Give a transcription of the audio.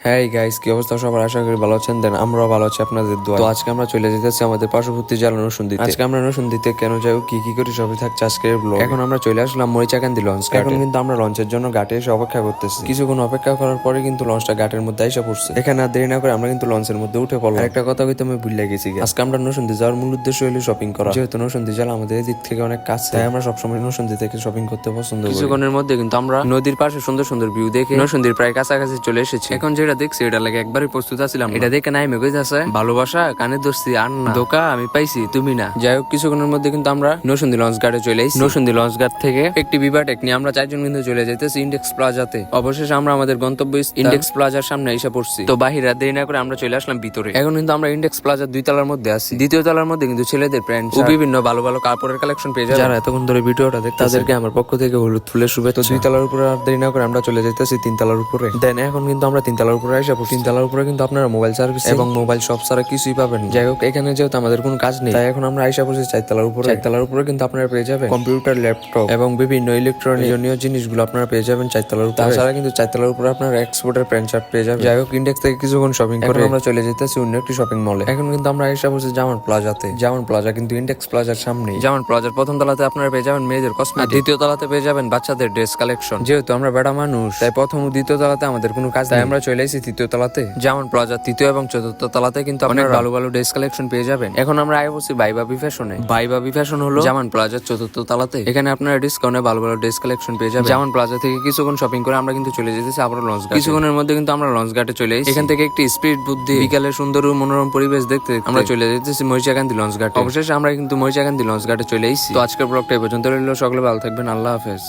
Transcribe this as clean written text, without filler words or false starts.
হ্যাঁ গাইস, কি অবস্থা সবার? আশা করি ভালো আছেন। দেন আমরাও ভালো আছি আপনাদের দোয়া। তো আজকে আমরা চলে যেতেছি আমাদের পার্শ্ববর্তী জেলা নরসিংদীতে। আজকে আমরা নরসিংদীতে কেন যাই, কি কি করি, সবই থাকছে আজকের ব্লগ। এখন আমরা চলে আসলাম মরিচাকান্দি লঞ্চ ঘাটে। এখন কিন্তু আমরা লঞ্চের জন্য ঘাটে এসে অপেক্ষা করতেছি। কিছুক্ষণ অপেক্ষা করার পরে কিন্তু লঞ্চটা ঘাটের মধ্যে এসে পড়ছে। এখানে আর দেরি না করে আমরা কিন্তু লঞ্চের মধ্যে উঠে পড়লাম। একটা কথা কইতে আমি ভুলে গেছি, আজকে আমরা নরসিংদী যাওয়ার মূল উদ্দেশ্য হলো শপিং করা। যেহেতু নরসিংদী জেলা আমাদের এদিক থেকে অনেক কাছে, তাই আমরা সবসময় নরসিংদী থেকে শপিং করতে পছন্দ করি। কিছুক্ষণের মধ্যে কিন্তু আমরা নদীর পাশে সুন্দর সুন্দর ভিউ দেখে নরসিংদীর প্রায় কাছাকাছি চলে এসেছি। এখন যেটা দেখছি এটা লাগে একবারই প্রস্তুত আছিলাম। এটা দেখে নাই মেঘ আছে ভালোবাসা কানে ধরছি আর না ধোকা আমি পাইছি তুমি না। যাই হোক, কিছুক্ষণের মধ্যে কিন্তু আমরা নরসিংদী লঞ্চ ঘাটে চলে এসেছি। নরসিংদী লঞ্চ ঘাট থেকে একটি বিভাটেক নিয়ে আমরা চারজন কিন্তু চলে যাইতেছি ইন্ডেক্স প্লাজাতে। অবশেষে আমরা আমাদের গন্তব্য ইন্ডেক্স প্লাজার সামনে এসে পড়ছি। তো বাহিরা দেরি না করে আমরা চলে আসলাম ভিতরে। এখন কিন্তু আমরা ইন্ডেক্স প্লাজার 2 তলার মধ্যে আছি। দ্বিতীয় তলার মধ্যে কিন্তু ছেলেদের প্যান্ট ও বিভিন্ন ভালো ভালো কাপড়ের কালেকশন পেয়ে যাবে। যারা এতক্ষণ ধরে ভিডিওটা দেখতে তাদেরকে আমার পক্ষ থেকে হলুদ ফুলের শুভেচ্ছা। 2 তলার উপরে আর দেরি না করে আমরা চলে যাইতেছি 3 তলার উপরে। দেন এখন কিন্তু আমরা 3 তলার উপরে এসে পড়ছি। 3 তলার উপরে কিন্তু আপনারা মোবাইল সার্ভিস এবং মোবাইল শপ ছাড়া কিছুই পাবেন। যাই হোক, এখানে যেহেতু আমাদের কোনো কাজ নেই, তাই এখন আমরা আইসা পড়ছি 4 তলার উপরে। 4 তলার উপরে কিন্তু আপনারা পেয়ে যাবেন কম্পিউটার, ল্যাপটপ এবং বিভিন্ন ইলেকট্রনীয় জিনিসগুলো আপনারা পেয়ে যাবেন 4 তলার উপরে। তাছাড়া কিন্তু 4 তলার উপরে আপনারা এক্সপোর্টের প্যান্ট শার্ট পেয়ে যাবেন। যাই হোক, ইন্ডেক্স থেকে কিছুক্ষণ শপিং করে আমরা চলে যেতেছি অন্য একটি শপিং মলে। এখন কিন্তু আমরা আইসা পড়ছি জামান প্লাজাতে। জামান প্লাজা কিন্তু ইন্ডেক্স প্লাজার সামনে। জামান প্লাজার প্রথম তলাতে আপনারা পেয়ে যাবেন মেয়েদের কসমেটিক, দ্বিতীয় তলাতে পেয়ে যাবেন বাচ্চাদের ড্রেস কালেকশন। যেহেতু আমরা বেড়া মানুষ, তাই প্রথম ও দ্বিতীয় তলাতে আমাদের কোনো কাজ, তাই আমরা চলে এসেছি 3য় তলাতে। জামান প্লাজার 3য় এবং 4র্থ তলাতে কিন্তু অনেক ভালো ভালো ড্রেস কালেকশন পেয়ে যাবেন। এখন আমরা আই বসছি বাইবাবি ফ্যাশনে। বাইবাবি ফ্যাশন হলো জামান প্লাজার 4র্থ তলাতে। এখানে আপনারা ডিসকাউন্টে ভালো ভালো ড্রেস কালেকশন পেয়ে যাবেন। জামান প্লাজা থেকে কিছুক্ষণ শপিং করে আমরা কিন্তু চলে যেতেছি আবার লঞ্চ ঘাটে। কিছুক্ষণের মধ্যে কিন্তু আমরা লঞ্চ ঘাটে চলে এসেছি। এখান থেকে একটি স্পিড বুদ্ধি বিকালের সুন্দর ও মনোরম পরিবেশ দেখতে আমরা চলে যেতেছি মরিচাকান্দি লঞ্চ ঘাটে। অবশেষে আমরা কিন্তু মরিচাকান্দি লঞ্চ ঘাটে চলে এসেছি। তো আজকের ব্লগটা এই পর্যন্ত রইল। সকলে ভালো থাকবেন। আল্লাহ হাফেজ।